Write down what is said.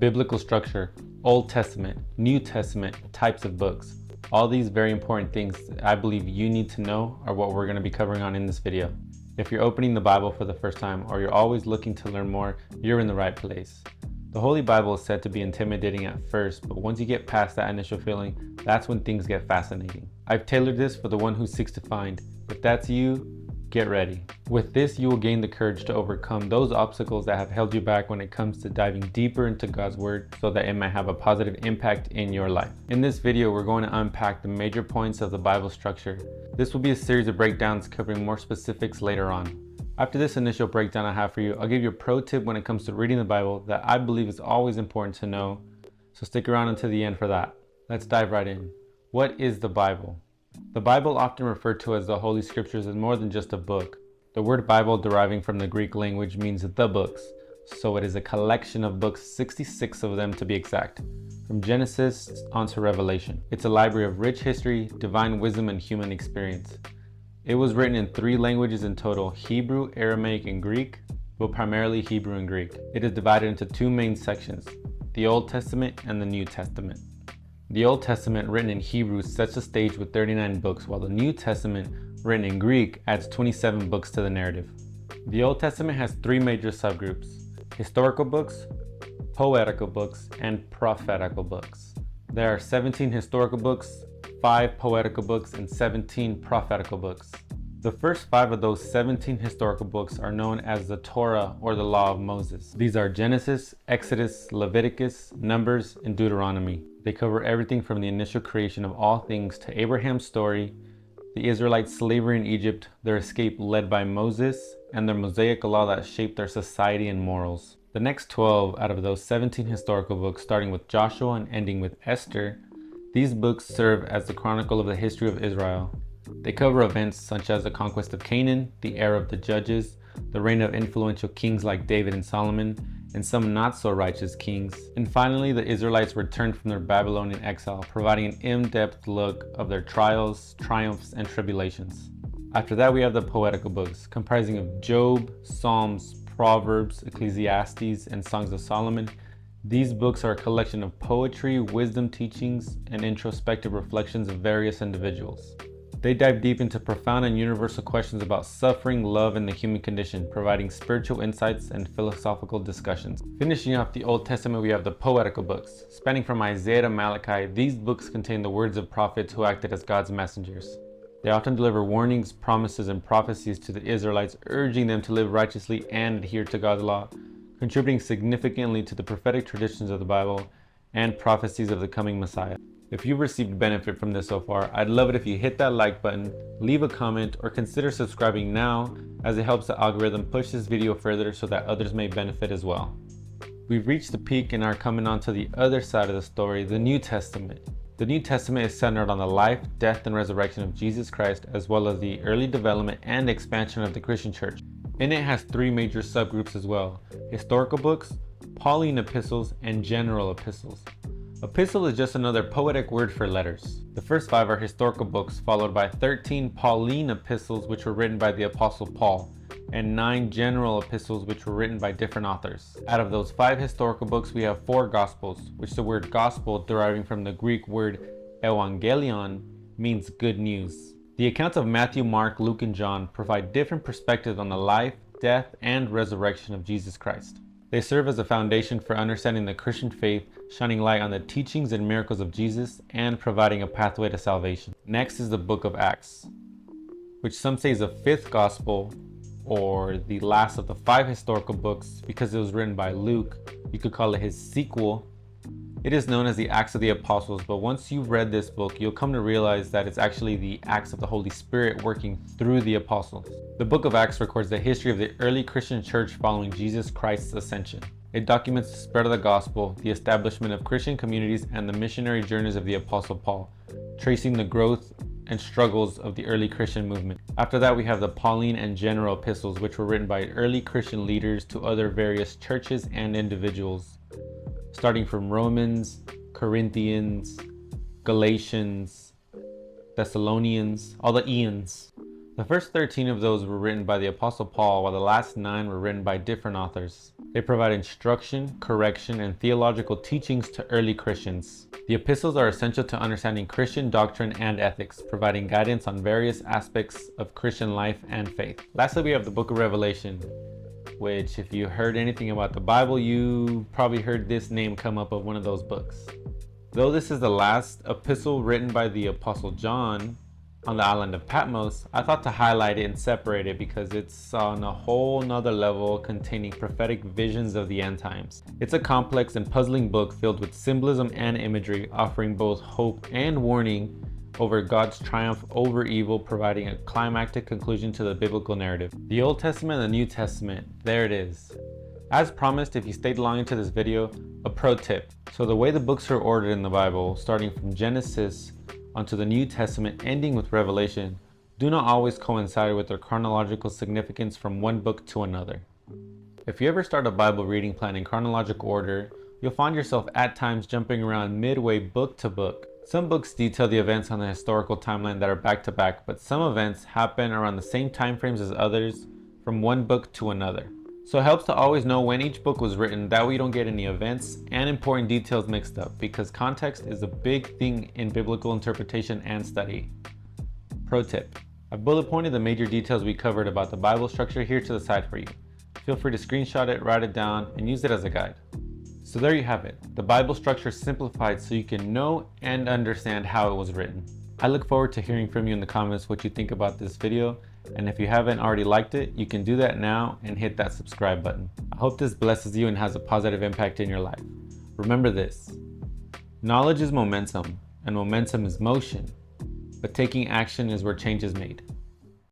biblical structure, Old Testament, New Testament types of books. All these very important things I believe you need to know are what we're going to be covering on in this video. If you're opening the Bible for the first time or you're always looking to learn more, you're in the right place. The Holy Bible is said to be intimidating at first, but once you get past that initial feeling, that's when things get fascinating. I've tailored this for the one who seeks to find. If that's you, get ready. With this, you will gain the courage to overcome those obstacles that have held you back when it comes to diving deeper into God's Word so that it might have a positive impact in your life. In this video, we're going to unpack the major points of the Bible structure. This will be a series of breakdowns covering more specifics later on. After this initial breakdown I have for you, I'll give you a pro tip when it comes to reading the Bible that I believe is always important to know, so stick around until the end for that. Let's dive right in. What is the Bible? The Bible, often referred to as the Holy Scriptures, is more than just a book. The word Bible, deriving from the Greek language, means the books, so it is a collection of books, 66 of them to be exact, from Genesis onto Revelation. It's a library of rich history, divine wisdom, and human experience. It was written in 3 languages in total: Hebrew, Aramaic, and Greek, but primarily Hebrew and Greek. It is divided into 2 main sections, the Old Testament and the New Testament. The Old Testament, written in Hebrew, sets the stage with 39 books, while the New Testament, written in Greek, adds 27 books to the narrative. The Old Testament has 3 major subgroups: historical books, poetical books, and prophetical books. There are 17 historical books, 5 poetical books, and 17 prophetical books. The first 5 of those 17 historical books are known as the Torah, or the Law of Moses. These are Genesis, Exodus, Leviticus, Numbers, and Deuteronomy. They cover everything from the initial creation of all things to Abraham's story, the Israelites' slavery in Egypt, their escape led by Moses, and their Mosaic law that shaped their society and morals. The next 12 out of those 17 historical books, starting with Joshua and ending with Esther, these books serve as the chronicle of the history of Israel. They cover events such as the conquest of Canaan, the era of the Judges, the reign of influential kings like David and Solomon, and some not so righteous kings. And finally, the Israelites returned from their Babylonian exile, providing an in-depth look of their trials, triumphs, and tribulations. After that, we have the poetical books, comprising of Job, Psalms, Proverbs, Ecclesiastes, and Songs of Solomon. These books are a collection of poetry, wisdom teachings, and introspective reflections of various individuals. They dive deep into profound and universal questions about suffering, love, and the human condition, providing spiritual insights and philosophical discussions. Finishing off the Old Testament, we have the poetical books. Spanning from Isaiah to Malachi, these books contain the words of prophets who acted as God's messengers. They often deliver warnings, promises, and prophecies to the Israelites, urging them to live righteously and adhere to God's law, contributing significantly to the prophetic traditions of the Bible and prophecies of the coming Messiah. If you've received benefit from this so far, I'd love it if you hit that like button, leave a comment, or consider subscribing now, as it helps the algorithm push this video further so that others may benefit as well. We've reached the peak and are coming on to the other side of the story, the New Testament. The New Testament is centered on the life, death, and resurrection of Jesus Christ, as well as the early development and expansion of the Christian church. And it has 3 major subgroups as well: historical books, Pauline epistles, and general epistles. Epistle is just another poetic word for letters. The first 5 are historical books, followed by 13 Pauline epistles, which were written by the Apostle Paul, and 9 general epistles, which were written by different authors. Out of those 5 historical books, we have 4 Gospels, which the word gospel, deriving from the Greek word evangelion, means good news. The accounts of Matthew, Mark, Luke, and John provide different perspectives on the life, death, and resurrection of Jesus Christ. They serve as a foundation for understanding the Christian faith, shining light on the teachings and miracles of Jesus, and providing a pathway to salvation. Next is the book of Acts, which some say is the 5th gospel, or the last of the 5 historical books, because it was written by Luke. You could call it his sequel. It is known as the Acts of the Apostles, but once you've read this book, you'll come to realize that it's actually the Acts of the Holy Spirit working through the apostles. The book of Acts records the history of the early Christian church following Jesus Christ's ascension. It documents the spread of the gospel, the establishment of Christian communities, and the missionary journeys of the Apostle Paul, tracing the growth and struggles of the early Christian movement. After that, we have the Pauline and general epistles, which were written by early Christian leaders to other various churches and individuals, starting from Romans, Corinthians, Galatians, Thessalonians, all the eons. The first 13 of those were written by the Apostle Paul, while the last 9 were written by different authors. They provide instruction, correction, and theological teachings to early Christians. The epistles are essential to understanding Christian doctrine and ethics, providing guidance on various aspects of Christian life and faith. Lastly, we have the book of Revelation, which if you heard anything about the Bible, you probably heard this name come up of one of those books. Though this is the last epistle written by the Apostle John on the island of Patmos, I thought to highlight it and separate it because it's on a whole nother level, containing prophetic visions of the end times. It's a complex and puzzling book filled with symbolism and imagery, offering both hope and warning over God's triumph over evil, providing a climactic conclusion to the biblical narrative. The Old Testament and the New Testament, there it is. As promised, if you stayed long into this video, a pro tip. So the way the books are ordered in the Bible, starting from Genesis onto the New Testament, ending with Revelation, do not always coincide with their chronological significance from one book to another. If you ever start a Bible reading plan in chronological order, you'll find yourself at times jumping around midway book to book. Some books detail the events on the historical timeline that are back to back, but some events happen around the same time frames as others from one book to another. So it helps to always know when each book was written, that way you don't get any events and important details mixed up, because context is a big thing in biblical interpretation and study. Pro tip: I've bullet pointed the major details we covered about the Bible structure here to the side for you. Feel free to screenshot it, write it down, and use it as a guide. So there you have it, the Bible structure simplified so you can know and understand how it was written. I look forward to hearing from you in the comments what you think about this video, and if you haven't already liked it, you can do that now and hit that subscribe button. I hope this blesses you and has a positive impact in your life. Remember this: knowledge is momentum, and momentum is motion, but taking action is where change is made.